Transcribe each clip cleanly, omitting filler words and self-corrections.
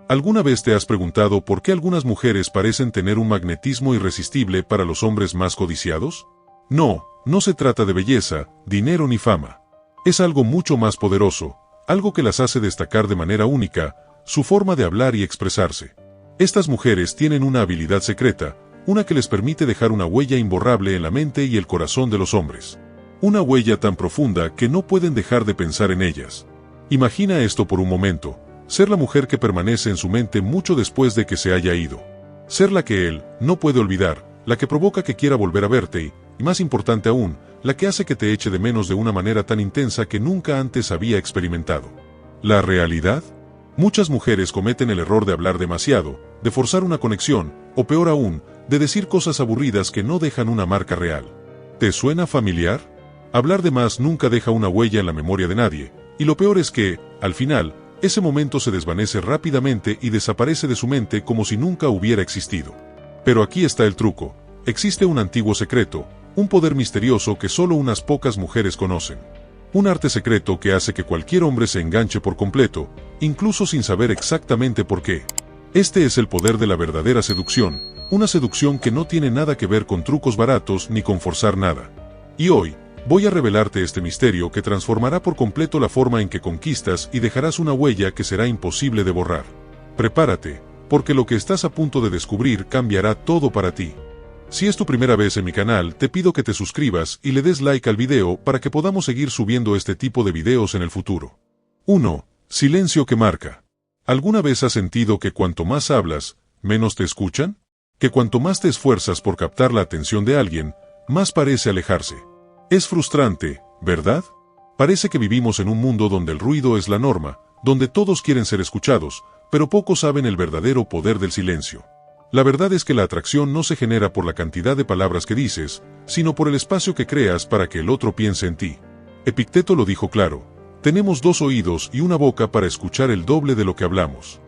¿Alguna vez te has preguntado por qué algunas mujeres parecen tener un magnetismo irresistible para los hombres más codiciados? No, no se trata de belleza, dinero ni fama. Es algo mucho más poderoso, algo que las hace destacar de manera única, su forma de hablar y expresarse. Estas mujeres tienen una habilidad secreta, una que les permite dejar una huella imborrable en la mente y el corazón de los hombres. Una huella tan profunda que no pueden dejar de pensar en ellas. Imagina esto por un momento. Ser la mujer que permanece en su mente mucho después de que se haya ido. Ser la que él no puede olvidar, la que provoca que quiera volver a verte y, más importante aún, la que hace que te eche de menos de una manera tan intensa que nunca antes había experimentado. ¿La realidad? Muchas mujeres cometen el error de hablar demasiado, de forzar una conexión, o peor aún, de decir cosas aburridas que no dejan una marca real. ¿Te suena familiar? Hablar de más nunca deja una huella en la memoria de nadie, y lo peor es que, al final, ese momento se desvanece rápidamente y desaparece de su mente como si nunca hubiera existido. Pero aquí está el truco. Existe un antiguo secreto, un poder misterioso que solo unas pocas mujeres conocen. Un arte secreto que hace que cualquier hombre se enganche por completo, incluso sin saber exactamente por qué. Este es el poder de la verdadera seducción, una seducción que no tiene nada que ver con trucos baratos ni con forzar nada. Y hoy, voy a revelarte este misterio que transformará por completo la forma en que conquistas y dejarás una huella que será imposible de borrar. Prepárate, porque lo que estás a punto de descubrir cambiará todo para ti. Si es tu primera vez en mi canal, te pido que te suscribas y le des like al video para que podamos seguir subiendo este tipo de videos en el futuro. 1. Silencio que marca. ¿Alguna vez has sentido que cuanto más hablas, menos te escuchan? ¿Que cuanto más te esfuerzas por captar la atención de alguien, más parece alejarse? Es frustrante, ¿verdad? Parece que vivimos en un mundo donde el ruido es la norma, donde todos quieren ser escuchados, pero pocos saben el verdadero poder del silencio. La verdad es que la atracción no se genera por la cantidad de palabras que dices, sino por el espacio que creas para que el otro piense en ti. Epicteto lo dijo claro: tenemos 2 oídos y una boca para escuchar el doble de lo que hablamos.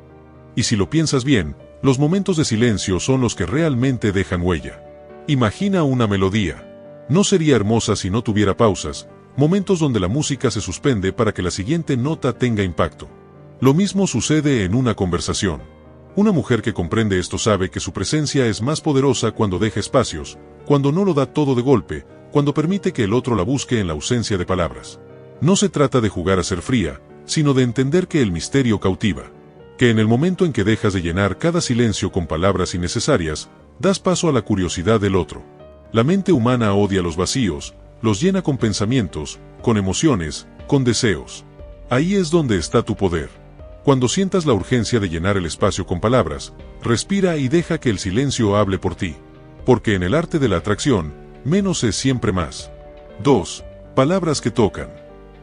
Y si lo piensas bien, los momentos de silencio son los que realmente dejan huella. Imagina una melodía. No sería hermosa si no tuviera pausas, momentos donde la música se suspende para que la siguiente nota tenga impacto. Lo mismo sucede en una conversación. Una mujer que comprende esto sabe que su presencia es más poderosa cuando deja espacios, cuando no lo da todo de golpe, cuando permite que el otro la busque en la ausencia de palabras. No se trata de jugar a ser fría, sino de entender que el misterio cautiva. Que en el momento en que dejas de llenar cada silencio con palabras innecesarias, das paso a la curiosidad del otro. La mente humana odia los vacíos, los llena con pensamientos, con emociones, con deseos. Ahí es donde está tu poder. Cuando sientas la urgencia de llenar el espacio con palabras, respira y deja que el silencio hable por ti. Porque en el arte de la atracción, menos es siempre más. 2. Palabras que tocan.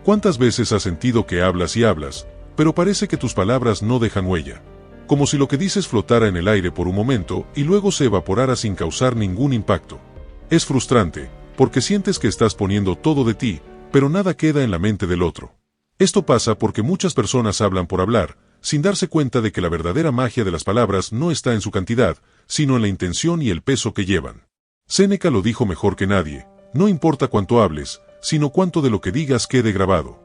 ¿Cuántas veces has sentido que hablas y hablas, pero parece que tus palabras no dejan huella? Como si lo que dices flotara en el aire por un momento y luego se evaporara sin causar ningún impacto. Es frustrante, porque sientes que estás poniendo todo de ti, pero nada queda en la mente del otro. Esto pasa porque muchas personas hablan por hablar, sin darse cuenta de que la verdadera magia de las palabras no está en su cantidad, sino en la intención y el peso que llevan. Séneca lo dijo mejor que nadie: no importa cuánto hables, sino cuánto de lo que digas quede grabado.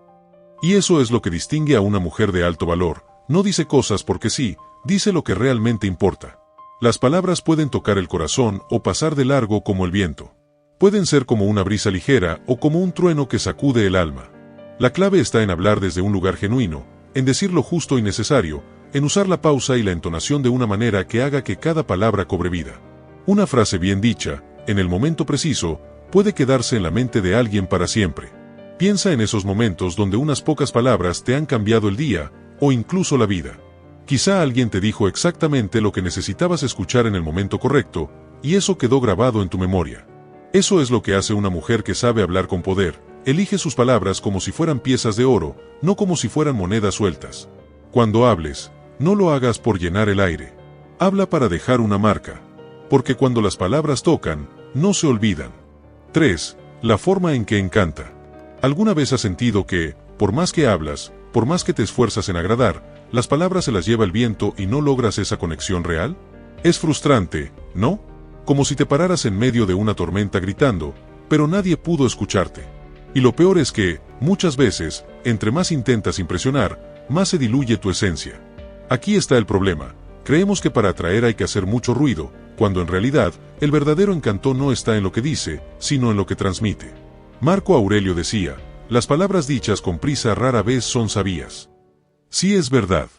Y eso es lo que distingue a una mujer de alto valor. No dice cosas porque sí, dice lo que realmente importa. Las palabras pueden tocar el corazón o pasar de largo como el viento. Pueden ser como una brisa ligera o como un trueno que sacude el alma. La clave está en hablar desde un lugar genuino, en decir lo justo y necesario, en usar la pausa y la entonación de una manera que haga que cada palabra cobre vida. Una frase bien dicha, en el momento preciso, puede quedarse en la mente de alguien para siempre. Piensa en esos momentos donde unas pocas palabras te han cambiado el día, o incluso la vida. Quizá alguien te dijo exactamente lo que necesitabas escuchar en el momento correcto, y eso quedó grabado en tu memoria. Eso es lo que hace una mujer que sabe hablar con poder. Elige sus palabras como si fueran piezas de oro, no como si fueran monedas sueltas. Cuando hables, no lo hagas por llenar el aire. Habla para dejar una marca. Porque cuando las palabras tocan, no se olvidan. 3. La forma en que encanta. ¿Alguna vez has sentido que, por más que hablas, por más que te esfuerzas en agradar, las palabras se las lleva el viento y no logras esa conexión real? Es frustrante, ¿no? Como si te pararas en medio de una tormenta gritando, pero nadie pudo escucharte. Y lo peor es que, muchas veces, entre más intentas impresionar, más se diluye tu esencia. Aquí está el problema. Creemos que para atraer hay que hacer mucho ruido, cuando en realidad, el verdadero encanto no está en lo que dice, sino en lo que transmite. Marco Aurelio decía, las palabras dichas con prisa rara vez son sabias. Sí es verdad.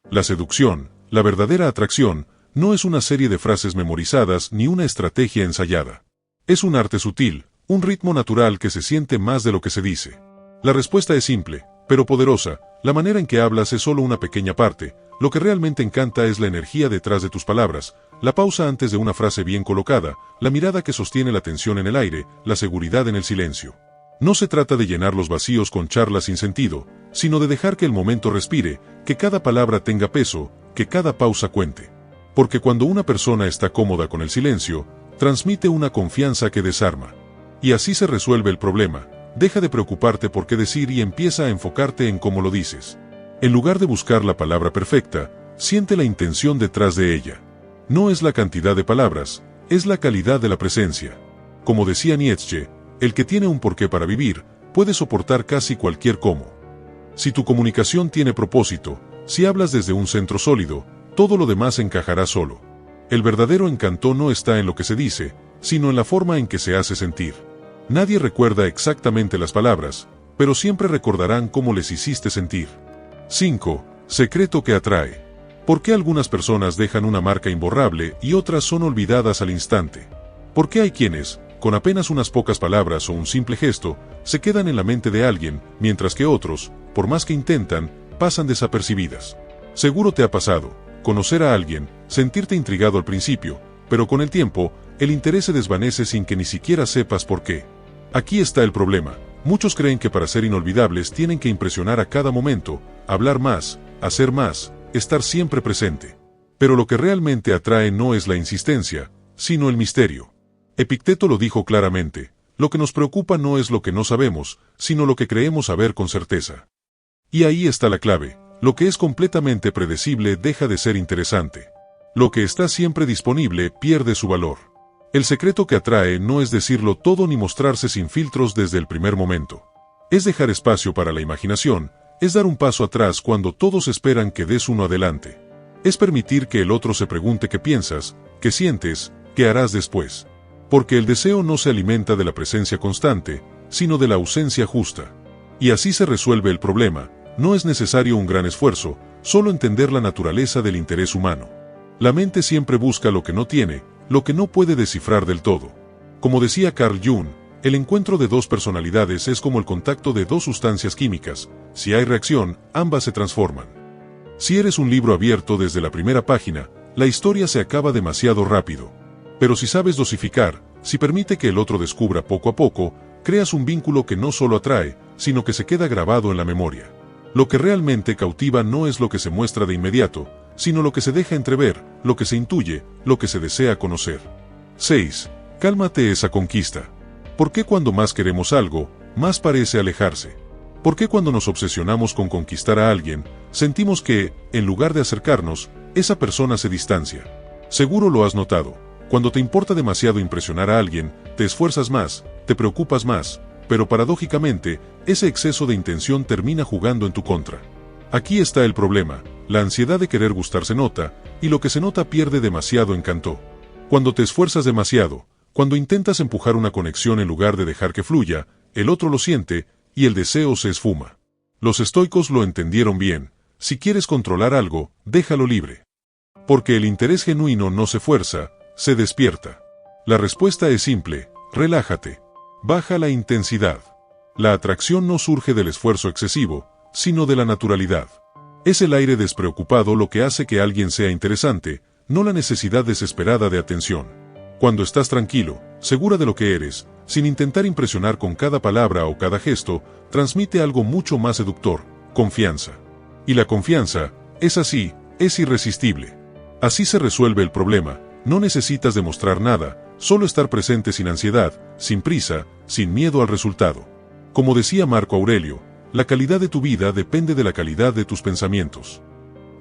La seducción, la verdadera atracción, no es una serie de frases memorizadas ni una estrategia ensayada. Es un arte sutil, un ritmo natural que se siente más de lo que se dice. La respuesta es simple, pero poderosa. La manera en que hablas es solo una pequeña parte. Lo que realmente encanta es la energía detrás de tus palabras, la pausa antes de una frase bien colocada, la mirada que sostiene la tensión en el aire, la seguridad en el silencio. No se trata de llenar los vacíos con charlas sin sentido, sino de dejar que el momento respire, que cada palabra tenga peso, que cada pausa cuente. Porque cuando una persona está cómoda con el silencio, transmite una confianza que desarma. Y así se resuelve el problema. Deja de preocuparte por qué decir y empieza a enfocarte en cómo lo dices. En lugar de buscar la palabra perfecta, siente la intención detrás de ella. No es la cantidad de palabras, es la calidad de la presencia. Como decía Nietzsche, el que tiene un porqué para vivir, puede soportar casi cualquier cómo. Si tu comunicación tiene propósito, si hablas desde un centro sólido, todo lo demás encajará solo. El verdadero encanto no está en lo que se dice, sino en la forma en que se hace sentir. Nadie recuerda exactamente las palabras, pero siempre recordarán cómo les hiciste sentir. 5. Secreto que atrae. ¿Por qué algunas personas dejan una marca imborrable y otras son olvidadas al instante? ¿Por qué hay quienes, con apenas unas pocas palabras o un simple gesto, se quedan en la mente de alguien, mientras que otros, por más que intentan, pasan desapercibidas? Seguro te ha pasado, conocer a alguien, sentirte intrigado al principio, pero con el tiempo, el interés se desvanece sin que ni siquiera sepas por qué. Aquí está el problema. Muchos creen que para ser inolvidables tienen que impresionar a cada momento, hablar más, hacer más, estar siempre presente. Pero lo que realmente atrae no es la insistencia, sino el misterio. Epicteto lo dijo claramente, lo que nos preocupa no es lo que no sabemos, sino lo que creemos saber con certeza. Y ahí está la clave, lo que es completamente predecible deja de ser interesante. Lo que está siempre disponible pierde su valor. El secreto que atrae no es decirlo todo ni mostrarse sin filtros desde el primer momento. Es dejar espacio para la imaginación, es dar un paso atrás cuando todos esperan que des uno adelante. Es permitir que el otro se pregunte qué piensas, qué sientes, qué harás después. Porque el deseo no se alimenta de la presencia constante, sino de la ausencia justa. Y así se resuelve el problema. No es necesario un gran esfuerzo, solo entender la naturaleza del interés humano. La mente siempre busca lo que no tiene, lo que no puede descifrar del todo. Como decía Carl Jung, el encuentro de dos personalidades es como el contacto de dos sustancias químicas. Si hay reacción, ambas se transforman. Si eres un libro abierto desde la primera página, la historia se acaba demasiado rápido. Pero si sabes dosificar, si permite que el otro descubra poco a poco, creas un vínculo que no solo atrae, sino que se queda grabado en la memoria. Lo que realmente cautiva no es lo que se muestra de inmediato, sino lo que se deja entrever, lo que se intuye, lo que se desea conocer. 6. Cálmate esa conquista. ¿Por qué cuando más queremos algo, más parece alejarse? ¿Por qué cuando nos obsesionamos con conquistar a alguien, sentimos que, en lugar de acercarnos, esa persona se distancia? Seguro lo has notado. Cuando te importa demasiado impresionar a alguien, te esfuerzas más, te preocupas más, pero paradójicamente, ese exceso de intención termina jugando en tu contra. Aquí está el problema, la ansiedad de querer gustar se nota, y lo que se nota pierde demasiado encanto. Cuando te esfuerzas demasiado, cuando intentas empujar una conexión en lugar de dejar que fluya, el otro lo siente, y el deseo se esfuma. Los estoicos lo entendieron bien, si quieres controlar algo, déjalo libre. Porque el interés genuino no se fuerza, se despierta. La respuesta es simple, relájate. Baja la intensidad. La atracción no surge del esfuerzo excesivo, sino de la naturalidad. Es el aire despreocupado lo que hace que alguien sea interesante, no la necesidad desesperada de atención. Cuando estás tranquilo, segura de lo que eres, sin intentar impresionar con cada palabra o cada gesto, transmite algo mucho más seductor, confianza. Y la confianza, es así, es irresistible. Así se resuelve el problema, no necesitas demostrar nada, solo estar presente sin ansiedad, sin prisa, sin miedo al resultado. Como decía Marco Aurelio, la calidad de tu vida depende de la calidad de tus pensamientos.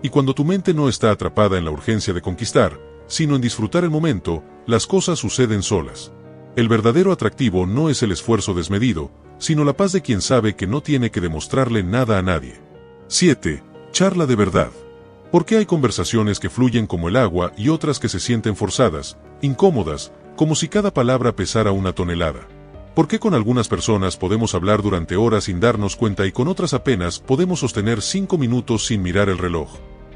Y cuando tu mente no está atrapada en la urgencia de conquistar, sino en disfrutar el momento, las cosas suceden solas. El verdadero atractivo no es el esfuerzo desmedido, sino la paz de quien sabe que no tiene que demostrarle nada a nadie. 7. Charla de verdad. ¿Por qué hay conversaciones que fluyen como el agua y otras que se sienten forzadas, incómodas, como si cada palabra pesara una tonelada? ¿Por qué con algunas personas podemos hablar durante horas sin darnos cuenta y con otras apenas podemos sostener 5 minutos sin mirar el reloj?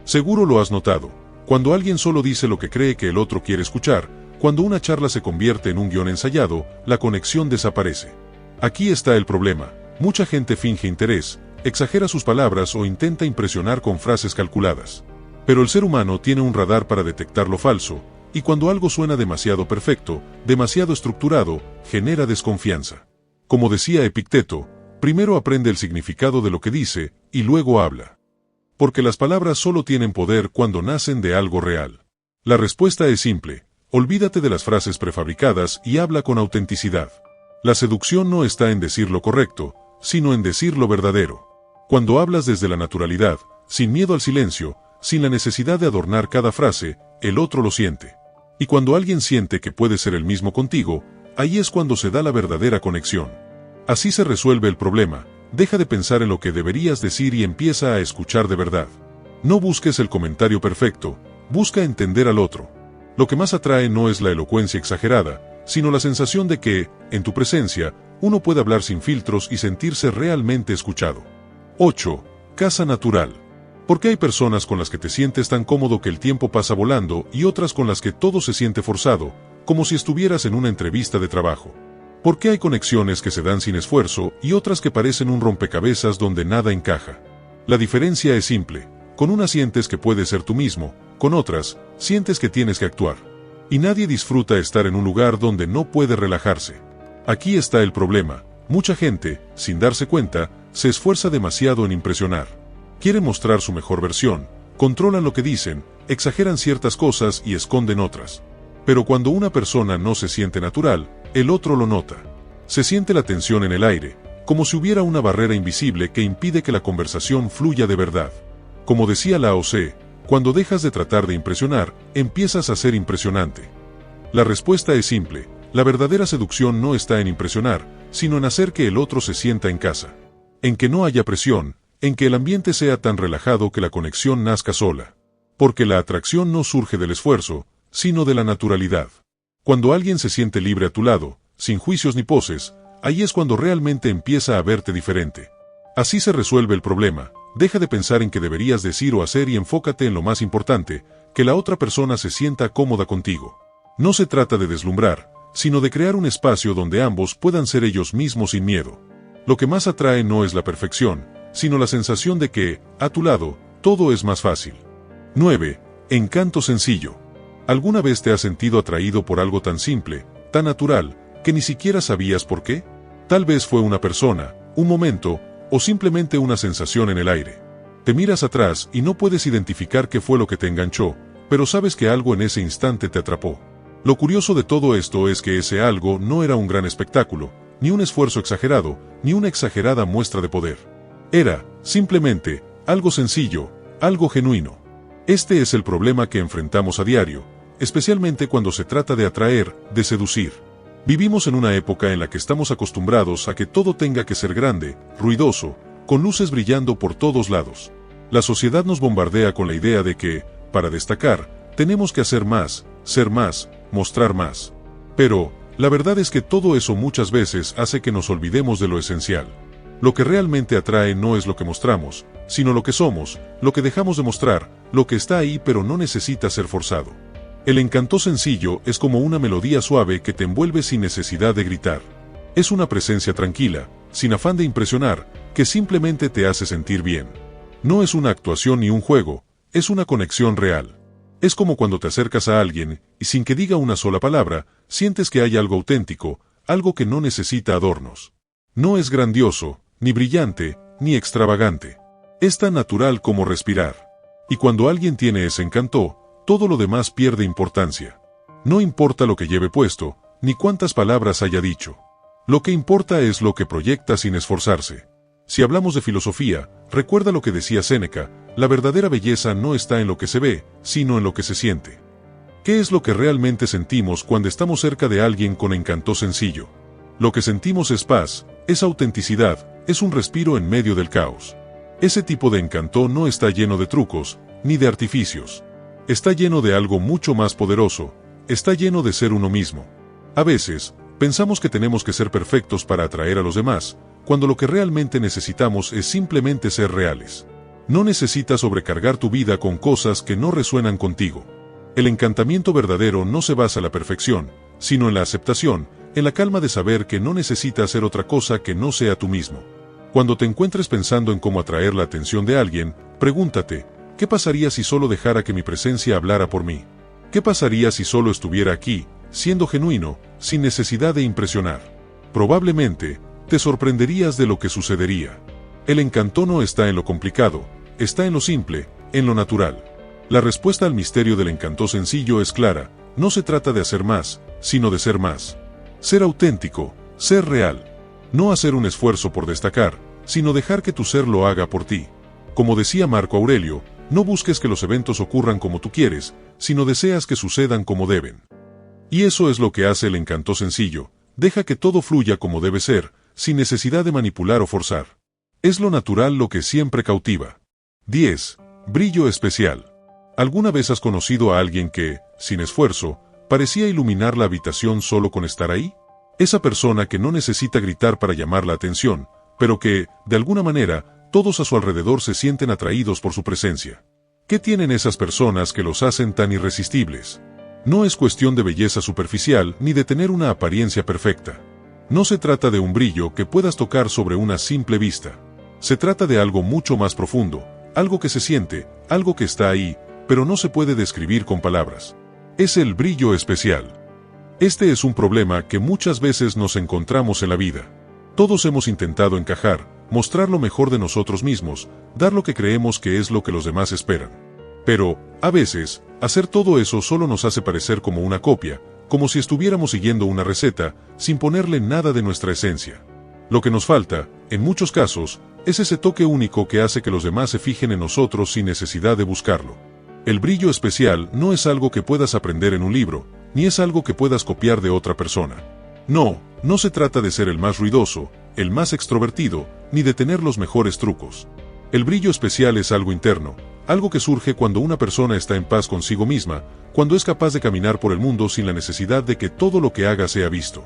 Seguro lo has notado. Cuando alguien solo dice lo que cree que el otro quiere escuchar, cuando una charla se convierte en un guión ensayado, la conexión desaparece. Aquí está el problema. Mucha gente finge interés, exagera sus palabras o intenta impresionar con frases calculadas. Pero el ser humano tiene un radar para detectar lo falso, y cuando algo suena demasiado perfecto, demasiado estructurado, genera desconfianza. Como decía Epicteto, primero aprende el significado de lo que dice, y luego habla. Porque las palabras solo tienen poder cuando nacen de algo real. La respuesta es simple: olvídate de las frases prefabricadas y habla con autenticidad. La seducción no está en decir lo correcto, sino en decir lo verdadero. Cuando hablas desde la naturalidad, sin miedo al silencio, sin la necesidad de adornar cada frase, el otro lo siente. Y cuando alguien siente que puede ser el mismo contigo, ahí es cuando se da la verdadera conexión. Así se resuelve el problema. Deja de pensar en lo que deberías decir y empieza a escuchar de verdad. No busques el comentario perfecto, busca entender al otro. Lo que más atrae no es la elocuencia exagerada, sino la sensación de que, en tu presencia, uno puede hablar sin filtros y sentirse realmente escuchado. 8. Casa natural. ¿Por qué hay personas con las que te sientes tan cómodo que el tiempo pasa volando y otras con las que todo se siente forzado, como si estuvieras en una entrevista de trabajo? ¿Por qué hay conexiones que se dan sin esfuerzo y otras que parecen un rompecabezas donde nada encaja? La diferencia es simple. Con unas sientes que puedes ser tú mismo, con otras, sientes que tienes que actuar. Y nadie disfruta estar en un lugar donde no puede relajarse. Aquí está el problema. Mucha gente, sin darse cuenta, se esfuerza demasiado en impresionar. Quieren mostrar su mejor versión, controlan lo que dicen, exageran ciertas cosas y esconden otras. Pero cuando una persona no se siente natural, el otro lo nota. Se siente la tensión en el aire, como si hubiera una barrera invisible que impide que la conversación fluya de verdad. Como decía Lao Tse, cuando dejas de tratar de impresionar, empiezas a ser impresionante. La respuesta es simple: la verdadera seducción no está en impresionar, sino en hacer que el otro se sienta en casa. En que no haya presión, en que el ambiente sea tan relajado que la conexión nazca sola. Porque la atracción no surge del esfuerzo, sino de la naturalidad. Cuando alguien se siente libre a tu lado, sin juicios ni poses, ahí es cuando realmente empieza a verte diferente. Así se resuelve el problema. Deja de pensar en qué deberías decir o hacer y enfócate en lo más importante: que la otra persona se sienta cómoda contigo. No se trata de deslumbrar, sino de crear un espacio donde ambos puedan ser ellos mismos sin miedo. Lo que más atrae no es la perfección, sino la sensación de que, a tu lado, todo es más fácil. 9. Encanto sencillo. ¿Alguna vez te has sentido atraído por algo tan simple, tan natural, que ni siquiera sabías por qué? Tal vez fue una persona, un momento, o simplemente una sensación en el aire. Te miras atrás y no puedes identificar qué fue lo que te enganchó, pero sabes que algo en ese instante te atrapó. Lo curioso de todo esto es que ese algo no era un gran espectáculo, ni un esfuerzo exagerado, ni una exagerada muestra de poder. Era, simplemente, algo sencillo, algo genuino. Este es el problema que enfrentamos a diario, especialmente cuando se trata de atraer, de seducir. Vivimos en una época en la que estamos acostumbrados a que todo tenga que ser grande, ruidoso, con luces brillando por todos lados. La sociedad nos bombardea con la idea de que, para destacar, tenemos que hacer más, ser más, mostrar más. Pero, la verdad es que todo eso muchas veces hace que nos olvidemos de lo esencial. Lo que realmente atrae no es lo que mostramos, sino lo que somos, lo que dejamos de mostrar, lo que está ahí pero no necesita ser forzado. El encanto sencillo es como una melodía suave que te envuelve sin necesidad de gritar. Es una presencia tranquila, sin afán de impresionar, que simplemente te hace sentir bien. No es una actuación ni un juego, es una conexión real. Es como cuando te acercas a alguien y sin que diga una sola palabra, sientes que hay algo auténtico, algo que no necesita adornos. No es grandioso, ni brillante, ni extravagante. Es tan natural como respirar. Y cuando alguien tiene ese encanto, todo lo demás pierde importancia. No importa lo que lleve puesto, ni cuántas palabras haya dicho. Lo que importa es lo que proyecta sin esforzarse. Si hablamos de filosofía, recuerda lo que decía Séneca: la verdadera belleza no está en lo que se ve, sino en lo que se siente. ¿Qué es lo que realmente sentimos cuando estamos cerca de alguien con encanto sencillo? Lo que sentimos es paz, es autenticidad, es un respiro en medio del caos. Ese tipo de encanto no está lleno de trucos, ni de artificios. Está lleno de algo mucho más poderoso, está lleno de ser uno mismo. A veces, pensamos que tenemos que ser perfectos para atraer a los demás, cuando lo que realmente necesitamos es simplemente ser reales. No necesitas sobrecargar tu vida con cosas que no resuenan contigo. El encantamiento verdadero no se basa en la perfección, sino en la aceptación, en la calma de saber que no necesitas ser otra cosa que no sea tú mismo. Cuando te encuentres pensando en cómo atraer la atención de alguien, pregúntate, ¿qué pasaría si solo dejara que mi presencia hablara por mí? ¿Qué pasaría si solo estuviera aquí, siendo genuino, sin necesidad de impresionar? Probablemente, te sorprenderías de lo que sucedería. El encanto no está en lo complicado, está en lo simple, en lo natural. La respuesta al misterio del encanto sencillo es clara, no se trata de hacer más, sino de ser más. Ser auténtico, ser real. No hacer un esfuerzo por destacar, sino dejar que tu ser lo haga por ti. Como decía Marco Aurelio, no busques que los eventos ocurran como tú quieres, sino deseas que sucedan como deben. Y eso es lo que hace el encanto sencillo, deja que todo fluya como debe ser, sin necesidad de manipular o forzar. Es lo natural lo que siempre cautiva. 10. Brillo especial. ¿Alguna vez has conocido a alguien que, sin esfuerzo, parecía iluminar la habitación solo con estar ahí? Esa persona que no necesita gritar para llamar la atención, pero que, de alguna manera, todos a su alrededor se sienten atraídos por su presencia. ¿Qué tienen esas personas que los hacen tan irresistibles? No es cuestión de belleza superficial ni de tener una apariencia perfecta. No se trata de un brillo que puedas tocar sobre una simple vista. Se trata de algo mucho más profundo, algo que se siente, algo que está ahí, pero no se puede describir con palabras. Es el brillo especial. Este es un problema que muchas veces nos encontramos en la vida. Todos hemos intentado encajar, mostrar lo mejor de nosotros mismos, dar lo que creemos que es lo que los demás esperan. Pero, a veces, hacer todo eso solo nos hace parecer como una copia, como si estuviéramos siguiendo una receta, sin ponerle nada de nuestra esencia. Lo que nos falta, en muchos casos, es ese toque único que hace que los demás se fijen en nosotros sin necesidad de buscarlo. El brillo especial no es algo que puedas aprender en un libro, ni es algo que puedas copiar de otra persona. No se trata de ser el más ruidoso, el más extrovertido, ni de tener los mejores trucos. El brillo especial es algo interno, algo que surge cuando una persona está en paz consigo misma, cuando es capaz de caminar por el mundo sin la necesidad de que todo lo que haga sea visto.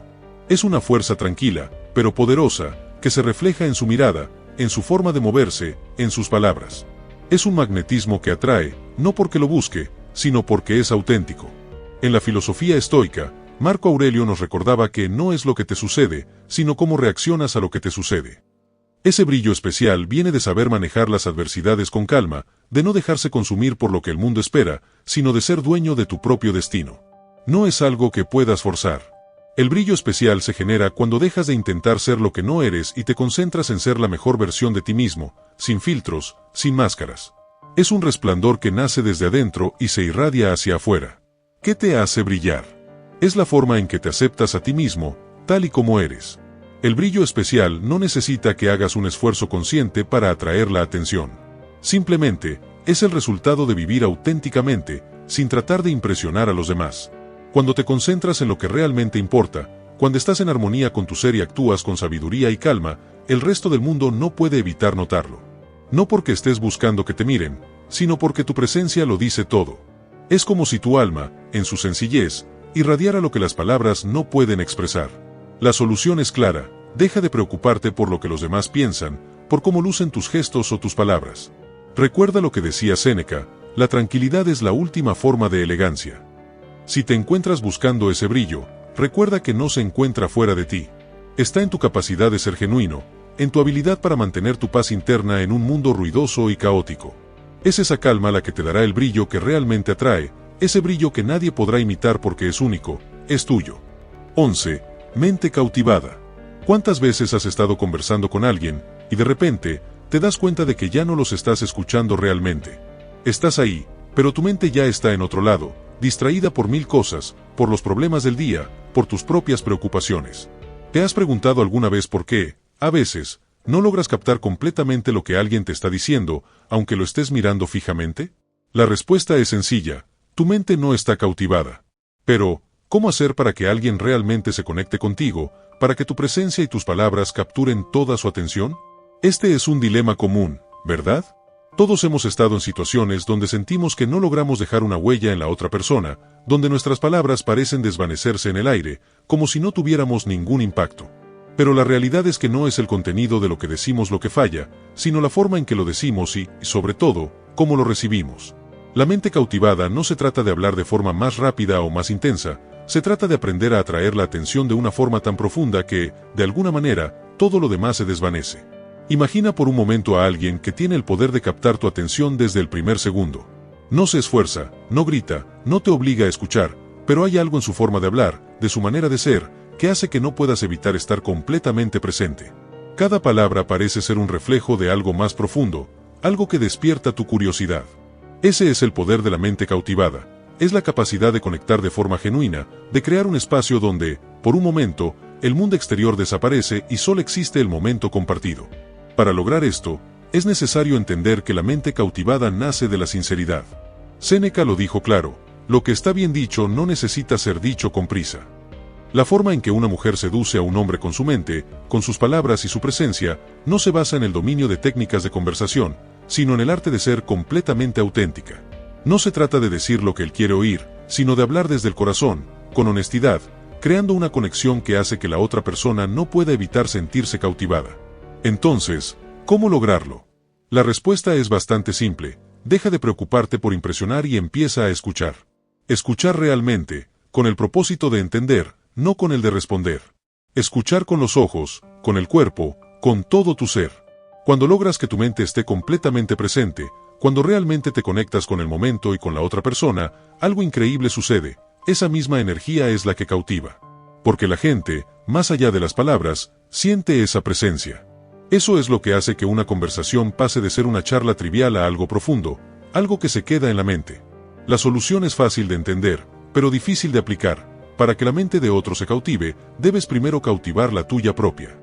Es una fuerza tranquila, pero poderosa, que se refleja en su mirada, en su forma de moverse, en sus palabras. Es un magnetismo que atrae, no porque lo busque, sino porque es auténtico. En la filosofía estoica, Marco Aurelio nos recordaba que no es lo que te sucede, sino cómo reaccionas a lo que te sucede. Ese brillo especial viene de saber manejar las adversidades con calma, de no dejarse consumir por lo que el mundo espera, sino de ser dueño de tu propio destino. No es algo que puedas forzar. El brillo especial se genera cuando dejas de intentar ser lo que no eres y te concentras en ser la mejor versión de ti mismo, sin filtros, sin máscaras. Es un resplandor que nace desde adentro y se irradia hacia afuera. ¿Qué te hace brillar? Es la forma en que te aceptas a ti mismo, tal y como eres. El brillo especial no necesita que hagas un esfuerzo consciente para atraer la atención. Simplemente, es el resultado de vivir auténticamente, sin tratar de impresionar a los demás. Cuando te concentras en lo que realmente importa, cuando estás en armonía con tu ser y actúas con sabiduría y calma, el resto del mundo no puede evitar notarlo. No porque estés buscando que te miren, sino porque tu presencia lo dice todo. Es como si tu alma, en su sencillez, irradiara lo que las palabras no pueden expresar. La solución es clara, deja de preocuparte por lo que los demás piensan, por cómo lucen tus gestos o tus palabras. Recuerda lo que decía Séneca, la tranquilidad es la última forma de elegancia. Si te encuentras buscando ese brillo, recuerda que no se encuentra fuera de ti. Está en tu capacidad de ser genuino, en tu habilidad para mantener tu paz interna en un mundo ruidoso y caótico. Es esa calma la que te dará el brillo que realmente atrae, ese brillo que nadie podrá imitar porque es único, es tuyo. 11. Mente cautivada. ¿Cuántas veces has estado conversando con alguien, y de repente, te das cuenta de que ya no los estás escuchando realmente? Estás ahí, pero tu mente ya está en otro lado, distraída por mil cosas, por los problemas del día, por tus propias preocupaciones. ¿Te has preguntado alguna vez por qué, a veces, no logras captar completamente lo que alguien te está diciendo, aunque lo estés mirando fijamente? La respuesta es sencilla, tu mente no está cautivada. Pero, ¿cómo hacer para que alguien realmente se conecte contigo, para que tu presencia y tus palabras capturen toda su atención? Este es un dilema común, ¿verdad? Todos hemos estado en situaciones donde sentimos que no logramos dejar una huella en la otra persona, donde nuestras palabras parecen desvanecerse en el aire, como si no tuviéramos ningún impacto. Pero la realidad es que no es el contenido de lo que decimos lo que falla, sino la forma en que lo decimos y, sobre todo, cómo lo recibimos. La mente cautivada no se trata de hablar de forma más rápida o más intensa, se trata de aprender a atraer la atención de una forma tan profunda que, de alguna manera, todo lo demás se desvanece. Imagina por un momento a alguien que tiene el poder de captar tu atención desde el primer segundo. No se esfuerza, no grita, no te obliga a escuchar, pero hay algo en su forma de hablar, de su manera de ser, que hace que no puedas evitar estar completamente presente. Cada palabra parece ser un reflejo de algo más profundo, algo que despierta tu curiosidad. Ese es el poder de la mente cautivada. Es la capacidad de conectar de forma genuina, de crear un espacio donde, por un momento, el mundo exterior desaparece y solo existe el momento compartido. Para lograr esto, es necesario entender que la mente cautivada nace de la sinceridad. Séneca lo dijo claro, lo que está bien dicho no necesita ser dicho con prisa. La forma en que una mujer seduce a un hombre con su mente, con sus palabras y su presencia, no se basa en el dominio de técnicas de conversación, sino en el arte de ser completamente auténtica. No se trata de decir lo que él quiere oír, sino de hablar desde el corazón, con honestidad, creando una conexión que hace que la otra persona no pueda evitar sentirse cautivada. Entonces, ¿cómo lograrlo? La respuesta es bastante simple. Deja de preocuparte por impresionar y empieza a escuchar. Escuchar realmente, con el propósito de entender, no con el de responder. Escuchar con los ojos, con el cuerpo, con todo tu ser. Cuando logras que tu mente esté completamente presente, cuando realmente te conectas con el momento y con la otra persona, algo increíble sucede. Esa misma energía es la que cautiva. Porque la gente, más allá de las palabras, siente esa presencia. Eso es lo que hace que una conversación pase de ser una charla trivial a algo profundo, algo que se queda en la mente. La solución es fácil de entender, pero difícil de aplicar. Para que la mente de otro se cautive, debes primero cautivar la tuya propia.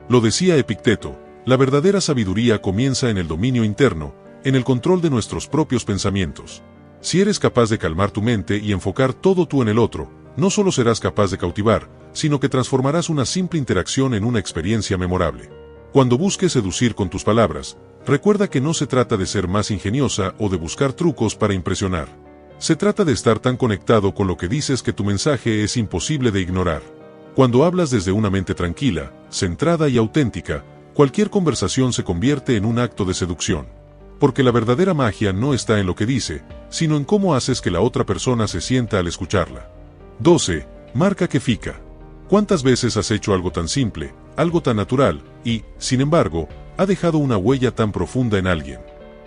Lo decía Epicteto, la verdadera sabiduría comienza en el dominio interno, en el control de nuestros propios pensamientos. Si eres capaz de calmar tu mente y enfocar todo tú en el otro, no solo serás capaz de cautivar, sino que transformarás una simple interacción en una experiencia memorable. Cuando busques seducir con tus palabras, recuerda que no se trata de ser más ingeniosa o de buscar trucos para impresionar. Se trata de estar tan conectado con lo que dices que tu mensaje es imposible de ignorar. Cuando hablas desde una mente tranquila, centrada y auténtica, cualquier conversación se convierte en un acto de seducción. Porque la verdadera magia no está en lo que dice, sino en cómo haces que la otra persona se sienta al escucharla. 12. Marca que fica. ¿Cuántas veces has hecho algo tan simple, algo tan natural, y, sin embargo, ha dejado una huella tan profunda en alguien?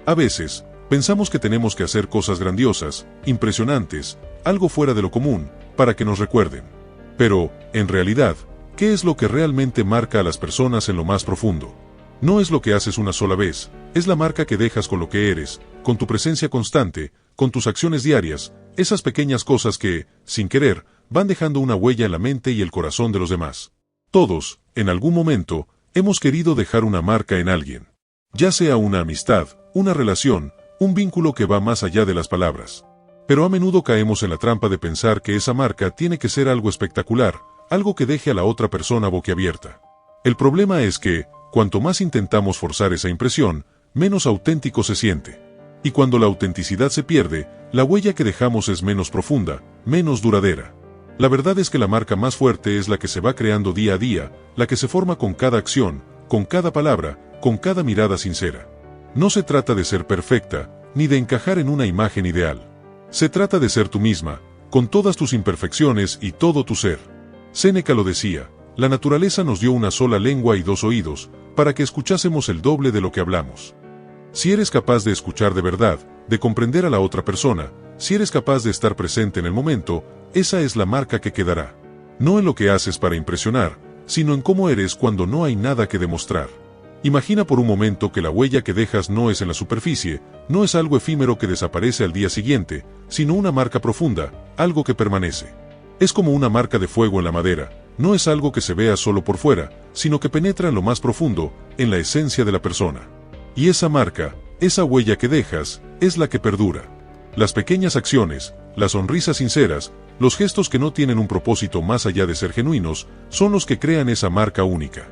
A veces, pensamos que tenemos que hacer cosas grandiosas, impresionantes, algo fuera de lo común, para que nos recuerden. Pero, en realidad, ¿qué es lo que realmente marca a las personas en lo más profundo? No es lo que haces una sola vez, es la marca que dejas con lo que eres, con tu presencia constante, con tus acciones diarias, esas pequeñas cosas que, sin querer, van dejando una huella en la mente y el corazón de los demás. Todos, en algún momento, hemos querido dejar una marca en alguien. Ya sea una amistad, una relación, un vínculo que va más allá de las palabras. Pero a menudo caemos en la trampa de pensar que esa marca tiene que ser algo espectacular, algo que deje a la otra persona boquiabierta. El problema es que, cuanto más intentamos forzar esa impresión, menos auténtico se siente. Y cuando la autenticidad se pierde, la huella que dejamos es menos profunda, menos duradera. La verdad es que la marca más fuerte es la que se va creando día a día, la que se forma con cada acción, con cada palabra, con cada mirada sincera. No se trata de ser perfecta, ni de encajar en una imagen ideal. Se trata de ser tú misma, con todas tus imperfecciones y todo tu ser. Séneca lo decía, la naturaleza nos dio una sola lengua y 2 oídos, para que escuchásemos el doble de lo que hablamos. Si eres capaz de escuchar de verdad, de comprender a la otra persona, si eres capaz de estar presente en el momento, esa es la marca que quedará. No en lo que haces para impresionar, sino en cómo eres cuando no hay nada que demostrar. Imagina por un momento que la huella que dejas no es en la superficie, no es algo efímero que desaparece al día siguiente, sino una marca profunda, algo que permanece. Es como una marca de fuego en la madera, no es algo que se vea solo por fuera, sino que penetra en lo más profundo, en la esencia de la persona. Y esa marca, esa huella que dejas, es la que perdura. Las pequeñas acciones, las sonrisas sinceras, los gestos que no tienen un propósito más allá de ser genuinos, son los que crean esa marca única.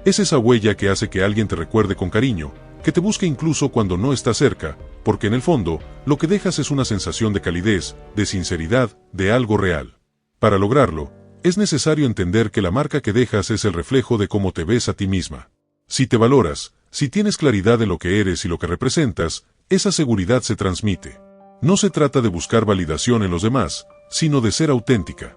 Es esa huella que hace que alguien te recuerde con cariño, que te busque incluso cuando no está cerca, porque en el fondo, lo que dejas es una sensación de calidez, de sinceridad, de algo real. Para lograrlo, es necesario entender que la marca que dejas es el reflejo de cómo te ves a ti misma. Si te valoras, si tienes claridad en lo que eres y lo que representas, esa seguridad se transmite. No se trata de buscar validación en los demás, sino de ser auténtica.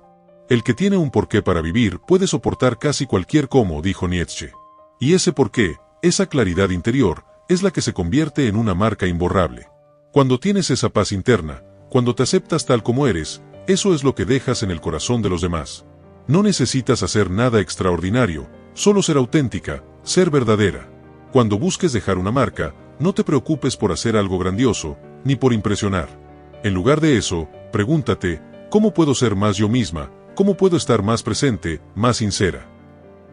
El que tiene un porqué para vivir puede soportar casi cualquier cómo, dijo Nietzsche. Y ese porqué, esa claridad interior, es la que se convierte en una marca imborrable. Cuando tienes esa paz interna, cuando te aceptas tal como eres, eso es lo que dejas en el corazón de los demás. No necesitas hacer nada extraordinario, solo ser auténtica, ser verdadera. Cuando busques dejar una marca, no te preocupes por hacer algo grandioso, ni por impresionar. En lugar de eso, pregúntate, ¿cómo puedo ser más yo misma? ¿Cómo puedo estar más presente, más sincera?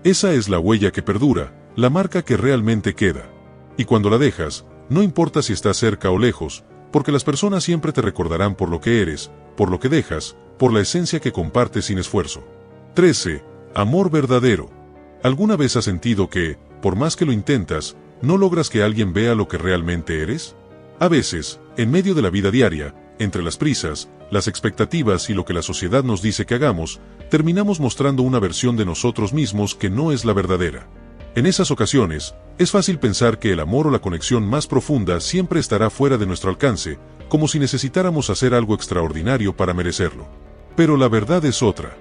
Esa es la huella que perdura, la marca que realmente queda. Y cuando la dejas, no importa si estás cerca o lejos, porque las personas siempre te recordarán por lo que eres, por lo que dejas, por la esencia que compartes sin esfuerzo. 13. Amor verdadero. ¿Alguna vez has sentido que, por más que lo intentas, no logras que alguien vea lo que realmente eres? A veces, en medio de la vida diaria, entre las prisas, las expectativas y lo que la sociedad nos dice que hagamos, terminamos mostrando una versión de nosotros mismos que no es la verdadera. En esas ocasiones, es fácil pensar que el amor o la conexión más profunda siempre estará fuera de nuestro alcance, como si necesitáramos hacer algo extraordinario para merecerlo. Pero la verdad es otra.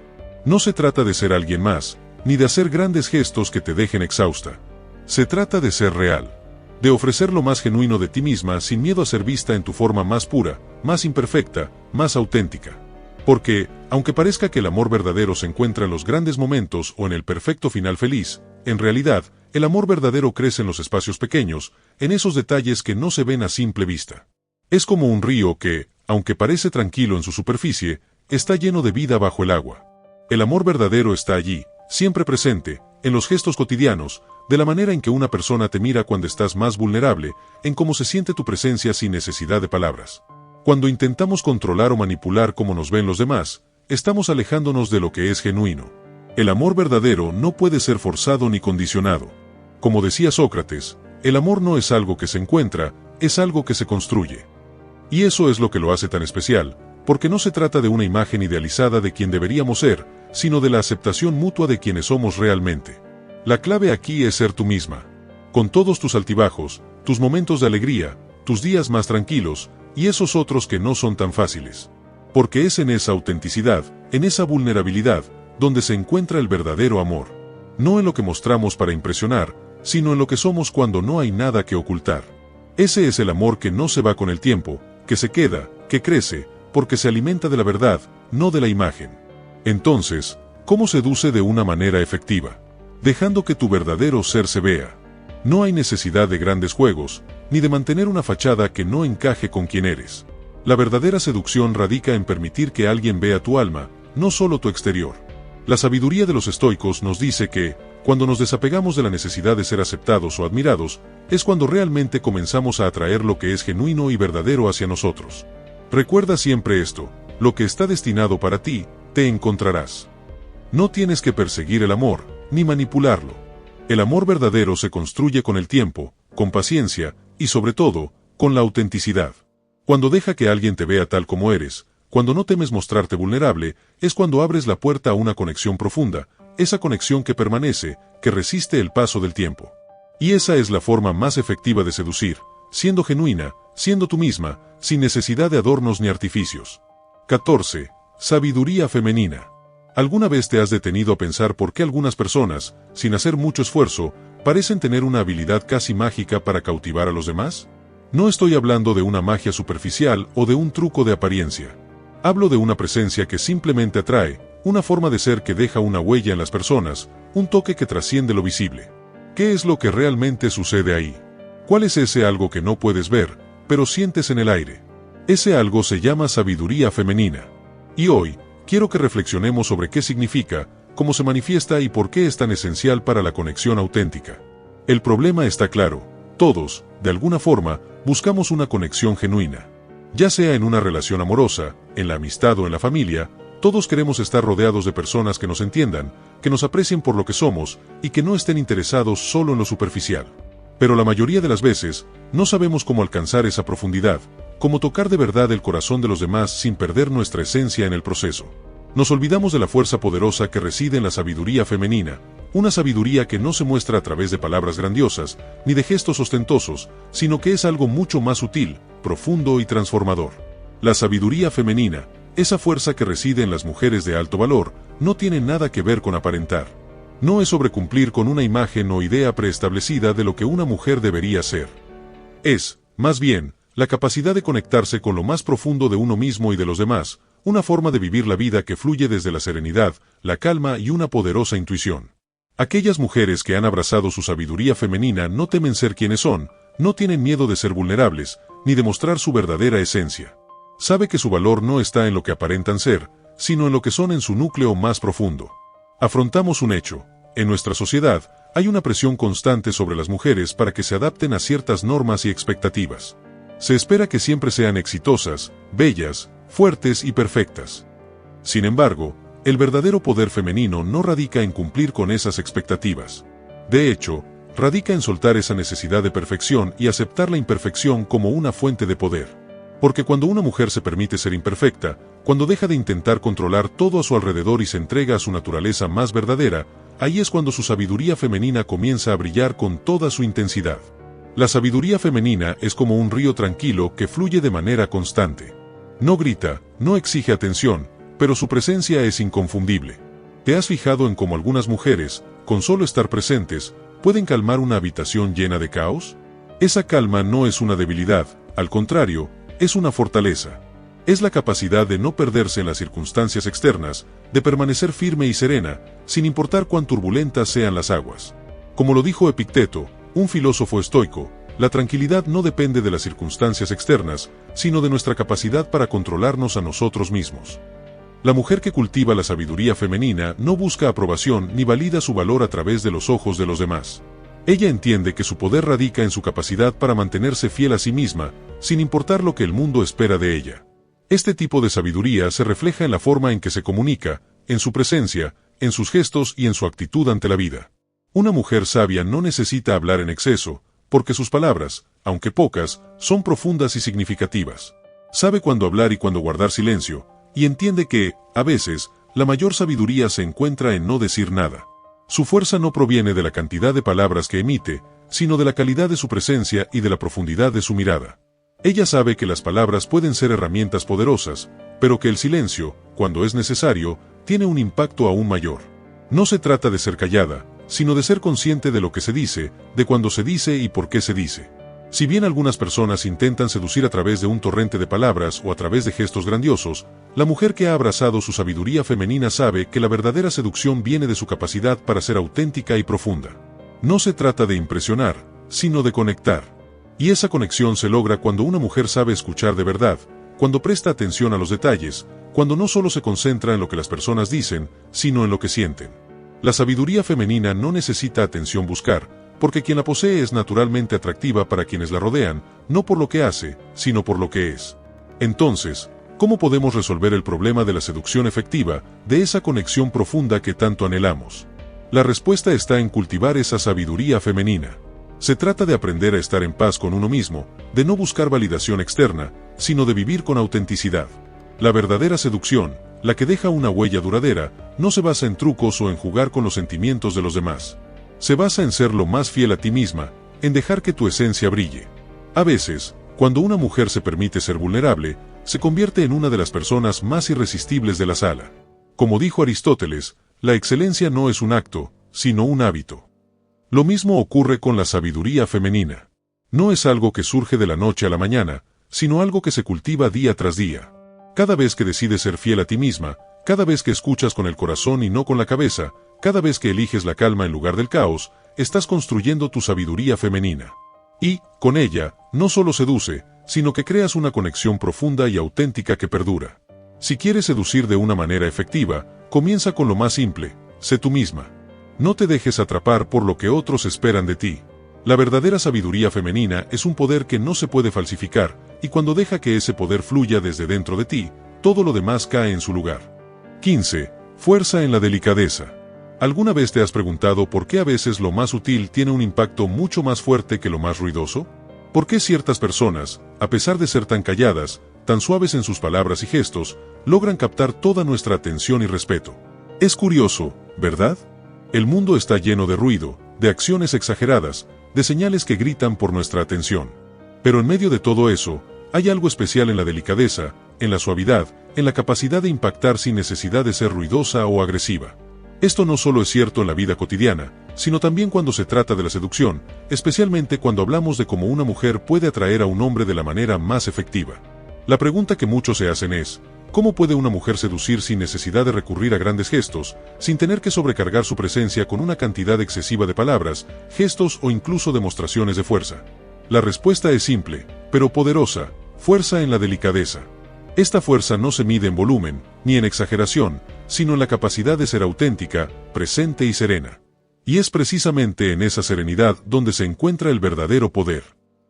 No se trata de ser alguien más, ni de hacer grandes gestos que te dejen exhausta. Se trata de ser real. De ofrecer lo más genuino de ti misma sin miedo a ser vista en tu forma más pura, más imperfecta, más auténtica. Porque, aunque parezca que el amor verdadero se encuentra en los grandes momentos o en el perfecto final feliz, en realidad, el amor verdadero crece en los espacios pequeños, en esos detalles que no se ven a simple vista. Es como un río que, aunque parece tranquilo en su superficie, está lleno de vida bajo el agua. El amor verdadero está allí, siempre presente, en los gestos cotidianos, de la manera en que una persona te mira cuando estás más vulnerable, en cómo se siente tu presencia sin necesidad de palabras. Cuando intentamos controlar o manipular cómo nos ven los demás, estamos alejándonos de lo que es genuino. El amor verdadero no puede ser forzado ni condicionado. Como decía Sócrates, el amor no es algo que se encuentra, es algo que se construye. Y eso es lo que lo hace tan especial, porque no se trata de una imagen idealizada de quien deberíamos ser, sino de la aceptación mutua de quienes somos realmente. La clave aquí es ser tú misma, con todos tus altibajos, tus momentos de alegría, tus días más tranquilos, y esos otros que no son tan fáciles. Porque es en esa autenticidad, en esa vulnerabilidad, donde se encuentra el verdadero amor. No en lo que mostramos para impresionar, sino en lo que somos cuando no hay nada que ocultar. Ese es el amor que no se va con el tiempo, que se queda, que crece, porque se alimenta de la verdad, no de la imagen. Entonces, ¿cómo seduce de una manera efectiva? Dejando que tu verdadero ser se vea. No hay necesidad de grandes juegos, ni de mantener una fachada que no encaje con quien eres. La verdadera seducción radica en permitir que alguien vea tu alma, no solo tu exterior. La sabiduría de los estoicos nos dice que, cuando nos desapegamos de la necesidad de ser aceptados o admirados, es cuando realmente comenzamos a atraer lo que es genuino y verdadero hacia nosotros. Recuerda siempre esto, lo que está destinado para ti, te encontrarás. No tienes que perseguir el amor, ni manipularlo. El amor verdadero se construye con el tiempo, con paciencia, y sobre todo, con la autenticidad. Cuando deja que alguien te vea tal como eres, cuando no temes mostrarte vulnerable, es cuando abres la puerta a una conexión profunda, esa conexión que permanece, que resiste el paso del tiempo. Y esa es la forma más efectiva de seducir, siendo genuina, siendo tú misma, sin necesidad de adornos ni artificios. 14. Sabiduría femenina. ¿Alguna vez te has detenido a pensar por qué algunas personas, sin hacer mucho esfuerzo, parecen tener una habilidad casi mágica para cautivar a los demás? No estoy hablando de una magia superficial o de un truco de apariencia. Hablo de una presencia que simplemente atrae, una forma de ser que deja una huella en las personas, un toque que trasciende lo visible. ¿Qué es lo que realmente sucede ahí? ¿Cuál es ese algo que no puedes ver, pero sientes en el aire? Ese algo se llama sabiduría femenina. Y hoy, quiero que reflexionemos sobre qué significa, cómo se manifiesta y por qué es tan esencial para la conexión auténtica. El problema está claro. Todos, de alguna forma, buscamos una conexión genuina. Ya sea en una relación amorosa, en la amistad o en la familia, todos queremos estar rodeados de personas que nos entiendan, que nos aprecien por lo que somos y que no estén interesados solo en lo superficial. Pero la mayoría de las veces, no sabemos cómo alcanzar esa profundidad, cómo tocar de verdad el corazón de los demás sin perder nuestra esencia en el proceso. Nos olvidamos de la fuerza poderosa que reside en la sabiduría femenina, una sabiduría que no se muestra a través de palabras grandiosas, ni de gestos ostentosos, sino que es algo mucho más sutil, profundo y transformador. La sabiduría femenina, esa fuerza que reside en las mujeres de alto valor, no tiene nada que ver con aparentar. No es sobrecumplir con una imagen o idea preestablecida de lo que una mujer debería ser. Es, más bien, la capacidad de conectarse con lo más profundo de uno mismo y de los demás, una forma de vivir la vida que fluye desde la serenidad, la calma y una poderosa intuición. Aquellas mujeres que han abrazado su sabiduría femenina no temen ser quienes son, no tienen miedo de ser vulnerables, ni de mostrar su verdadera esencia. Sabe que su valor no está en lo que aparentan ser, sino en lo que son en su núcleo más profundo. Afrontamos un hecho. En nuestra sociedad, hay una presión constante sobre las mujeres para que se adapten a ciertas normas y expectativas. Se espera que siempre sean exitosas, bellas, fuertes y perfectas. Sin embargo, el verdadero poder femenino no radica en cumplir con esas expectativas. De hecho, radica en soltar esa necesidad de perfección y aceptar la imperfección como una fuente de poder. Porque cuando una mujer se permite ser imperfecta, cuando deja de intentar controlar todo a su alrededor y se entrega a su naturaleza más verdadera, ahí es cuando su sabiduría femenina comienza a brillar con toda su intensidad. La sabiduría femenina es como un río tranquilo que fluye de manera constante. No grita, no exige atención, pero su presencia es inconfundible. ¿Te has fijado en cómo algunas mujeres, con solo estar presentes, pueden calmar una habitación llena de caos? Esa calma no es una debilidad, al contrario, es una fortaleza. Es la capacidad de no perderse en las circunstancias externas, de permanecer firme y serena, sin importar cuán turbulentas sean las aguas. Como lo dijo Epicteto, un filósofo estoico, la tranquilidad no depende de las circunstancias externas, sino de nuestra capacidad para controlarnos a nosotros mismos. La mujer que cultiva la sabiduría femenina no busca aprobación ni valida su valor a través de los ojos de los demás. Ella entiende que su poder radica en su capacidad para mantenerse fiel a sí misma, sin importar lo que el mundo espera de ella. Este tipo de sabiduría se refleja en la forma en que se comunica, en su presencia, en sus gestos y en su actitud ante la vida. Una mujer sabia no necesita hablar en exceso, porque sus palabras, aunque pocas, son profundas y significativas. Sabe cuándo hablar y cuándo guardar silencio, y entiende que, a veces, la mayor sabiduría se encuentra en no decir nada. Su fuerza no proviene de la cantidad de palabras que emite, sino de la calidad de su presencia y de la profundidad de su mirada. Ella sabe que las palabras pueden ser herramientas poderosas, pero que el silencio, cuando es necesario, tiene un impacto aún mayor. No se trata de ser callada, sino de ser consciente de lo que se dice, de cuándo se dice y por qué se dice. Si bien algunas personas intentan seducir a través de un torrente de palabras o a través de gestos grandiosos, la mujer que ha abrazado su sabiduría femenina sabe que la verdadera seducción viene de su capacidad para ser auténtica y profunda. No se trata de impresionar, sino de conectar. Y esa conexión se logra cuando una mujer sabe escuchar de verdad, cuando presta atención a los detalles, cuando no solo se concentra en lo que las personas dicen, sino en lo que sienten. La sabiduría femenina no necesita atención buscar, porque quien la posee es naturalmente atractiva para quienes la rodean, no por lo que hace, sino por lo que es. Entonces, ¿cómo podemos resolver el problema de la seducción efectiva, de esa conexión profunda que tanto anhelamos? La respuesta está en cultivar esa sabiduría femenina. Se trata de aprender a estar en paz con uno mismo, de no buscar validación externa, sino de vivir con autenticidad. La verdadera seducción, la que deja una huella duradera, no se basa en trucos o en jugar con los sentimientos de los demás. Se basa en ser lo más fiel a ti misma, en dejar que tu esencia brille. A veces, cuando una mujer se permite ser vulnerable, se convierte en una de las personas más irresistibles de la sala. Como dijo Aristóteles, la excelencia no es un acto, sino un hábito. Lo mismo ocurre con la sabiduría femenina. No es algo que surge de la noche a la mañana, sino algo que se cultiva día tras día. Cada vez que decides ser fiel a ti misma, cada vez que escuchas con el corazón y no con la cabeza, cada vez que eliges la calma en lugar del caos, estás construyendo tu sabiduría femenina. Y, con ella, no solo seduce, sino que creas una conexión profunda y auténtica que perdura. Si quieres seducir de una manera efectiva, comienza con lo más simple: sé tú misma. No te dejes atrapar por lo que otros esperan de ti. La verdadera sabiduría femenina es un poder que no se puede falsificar, y cuando deja que ese poder fluya desde dentro de ti, todo lo demás cae en su lugar. 15. Fuerza en la delicadeza. ¿Alguna vez te has preguntado por qué a veces lo más sutil tiene un impacto mucho más fuerte que lo más ruidoso? ¿Por qué ciertas personas, a pesar de ser tan calladas, tan suaves en sus palabras y gestos, logran captar toda nuestra atención y respeto? Es curioso, ¿verdad? El mundo está lleno de ruido, de acciones exageradas, de señales que gritan por nuestra atención. Pero en medio de todo eso, hay algo especial en la delicadeza, en la suavidad, en la capacidad de impactar sin necesidad de ser ruidosa o agresiva. Esto no solo es cierto en la vida cotidiana, sino también cuando se trata de la seducción, especialmente cuando hablamos de cómo una mujer puede atraer a un hombre de la manera más efectiva. La pregunta que muchos se hacen es, ¿cómo puede una mujer seducir sin necesidad de recurrir a grandes gestos, sin tener que sobrecargar su presencia con una cantidad excesiva de palabras, gestos o incluso demostraciones de fuerza? La respuesta es simple, pero poderosa: fuerza en la delicadeza. Esta fuerza no se mide en volumen, ni en exageración, sino en la capacidad de ser auténtica, presente y serena. Y es precisamente en esa serenidad donde se encuentra el verdadero poder.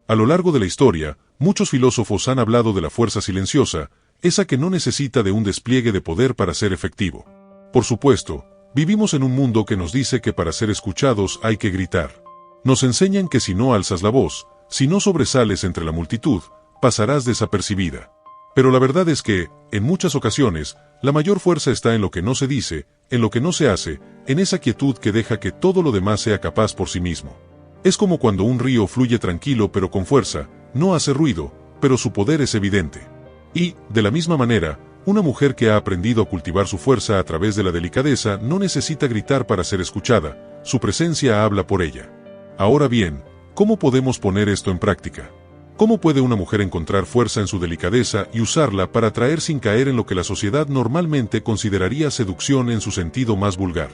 A lo largo de la historia, muchos filósofos han hablado de la fuerza silenciosa, esa que no necesita de un despliegue de poder para ser efectivo. Por supuesto, vivimos en un mundo que nos dice que para ser escuchados hay que gritar. Nos enseñan que si no alzas la voz, si no sobresales entre la multitud, pasarás desapercibida. Pero la verdad es que, en muchas ocasiones, la mayor fuerza está en lo que no se dice, en lo que no se hace, en esa quietud que deja que todo lo demás sea capaz por sí mismo. Es como cuando un río fluye tranquilo pero con fuerza, no hace ruido, pero su poder es evidente. Y, de la misma manera, una mujer que ha aprendido a cultivar su fuerza a través de la delicadeza no necesita gritar para ser escuchada, su presencia habla por ella. Ahora bien, ¿cómo podemos poner esto en práctica? ¿Cómo puede una mujer encontrar fuerza en su delicadeza y usarla para atraer sin caer en lo que la sociedad normalmente consideraría seducción en su sentido más vulgar?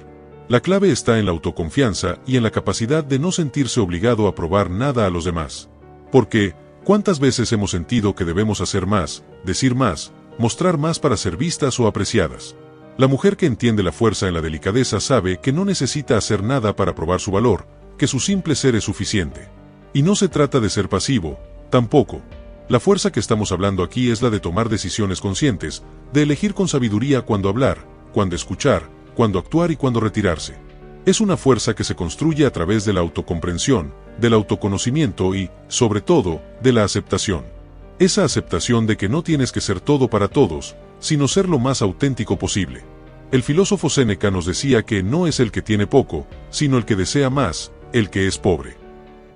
La clave está en la autoconfianza y en la capacidad de no sentirse obligado a probar nada a los demás. Porque, ¿cuántas veces hemos sentido que debemos hacer más, decir más, mostrar más para ser vistas o apreciadas? La mujer que entiende la fuerza en la delicadeza sabe que no necesita hacer nada para probar su valor, que su simple ser es suficiente. Y no se trata de ser pasivo, tampoco. La fuerza que estamos hablando aquí es la de tomar decisiones conscientes, de elegir con sabiduría cuándo hablar, cuándo escuchar, cuándo actuar y cuándo retirarse. Es una fuerza que se construye a través de la autocomprensión, del autoconocimiento y, sobre todo, de la aceptación. Esa aceptación de que no tienes que ser todo para todos, sino ser lo más auténtico posible. El filósofo Séneca nos decía que no es el que tiene poco, sino el que desea más, el que es pobre.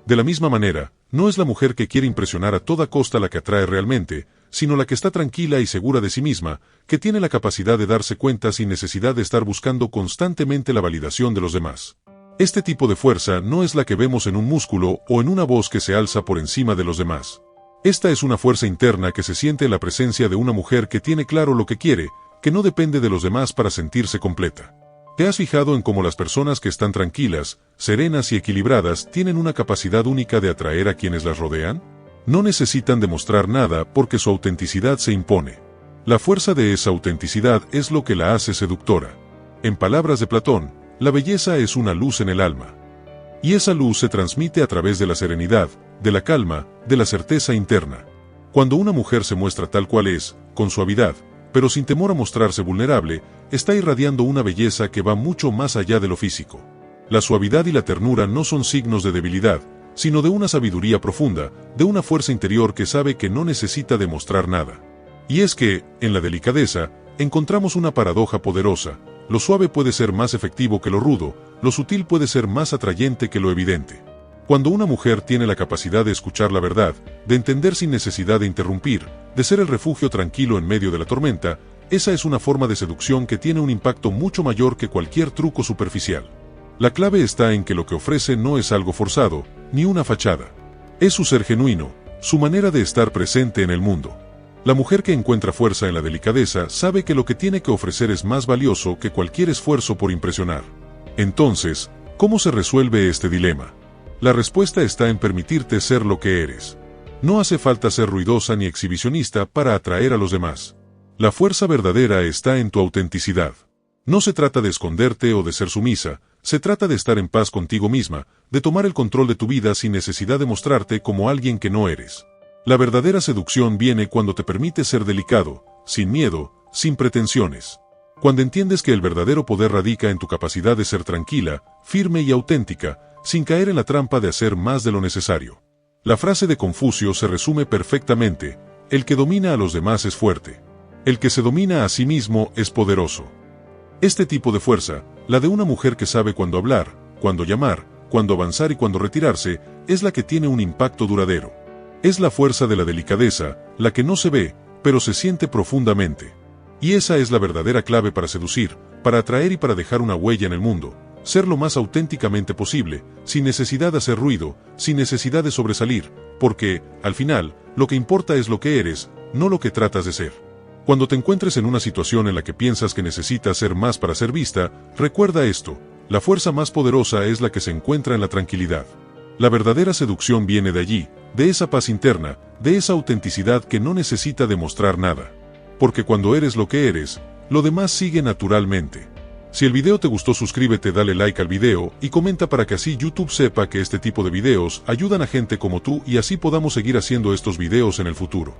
De la misma manera, no es la mujer que quiere impresionar a toda costa la que atrae realmente, sino la que está tranquila y segura de sí misma, que tiene la capacidad de darse cuenta sin necesidad de estar buscando constantemente la validación de los demás. Este tipo de fuerza no es la que vemos en un músculo o en una voz que se alza por encima de los demás. Esta es una fuerza interna que se siente en la presencia de una mujer que tiene claro lo que quiere, que no depende de los demás para sentirse completa. ¿Te has fijado en cómo las personas que están tranquilas, serenas y equilibradas tienen una capacidad única de atraer a quienes las rodean? No necesitan demostrar nada porque su autenticidad se impone. La fuerza de esa autenticidad es lo que la hace seductora. En palabras de Platón, la belleza es una luz en el alma. Y esa luz se transmite a través de la serenidad, de la calma, de la certeza interna. Cuando una mujer se muestra tal cual es, con suavidad, pero sin temor a mostrarse vulnerable, está irradiando una belleza que va mucho más allá de lo físico. La suavidad y la ternura no son signos de debilidad, sino de una sabiduría profunda, de una fuerza interior que sabe que no necesita demostrar nada. Y es que, en la delicadeza, encontramos una paradoja poderosa: lo suave puede ser más efectivo que lo rudo, lo sutil puede ser más atrayente que lo evidente. Cuando una mujer tiene la capacidad de escuchar la verdad, de entender sin necesidad de interrumpir, de ser el refugio tranquilo en medio de la tormenta, esa es una forma de seducción que tiene un impacto mucho mayor que cualquier truco superficial. La clave está en que lo que ofrece no es algo forzado, ni una fachada. Es su ser genuino, su manera de estar presente en el mundo. La mujer que encuentra fuerza en la delicadeza sabe que lo que tiene que ofrecer es más valioso que cualquier esfuerzo por impresionar. Entonces, ¿cómo se resuelve este dilema? La respuesta está en permitirte ser lo que eres. No hace falta ser ruidosa ni exhibicionista para atraer a los demás. La fuerza verdadera está en tu autenticidad. No se trata de esconderte o de ser sumisa, se trata de estar en paz contigo misma, de tomar el control de tu vida sin necesidad de mostrarte como alguien que no eres. La verdadera seducción viene cuando te permites ser delicado, sin miedo, sin pretensiones. Cuando entiendes que el verdadero poder radica en tu capacidad de ser tranquila, firme y auténtica, sin caer en la trampa de hacer más de lo necesario. La frase de Confucio se resume perfectamente: el que domina a los demás es fuerte. El que se domina a sí mismo es poderoso. Este tipo de fuerza, la de una mujer que sabe cuándo hablar, cuándo llamar, cuándo avanzar y cuándo retirarse, es la que tiene un impacto duradero. Es la fuerza de la delicadeza, la que no se ve, pero se siente profundamente. Y esa es la verdadera clave para seducir, para atraer y para dejar una huella en el mundo. Ser lo más auténticamente posible, sin necesidad de hacer ruido, sin necesidad de sobresalir, porque, al final, lo que importa es lo que eres, no lo que tratas de ser. Cuando te encuentres en una situación en la que piensas que necesitas ser más para ser vista, recuerda esto: la fuerza más poderosa es la que se encuentra en la tranquilidad. La verdadera seducción viene de allí, de esa paz interna, de esa autenticidad que no necesita demostrar nada. Porque cuando eres lo que eres, lo demás sigue naturalmente. Si el video te gustó, suscríbete, dale like al video y comenta para que así YouTube sepa que este tipo de videos ayudan a gente como tú y así podamos seguir haciendo estos videos en el futuro.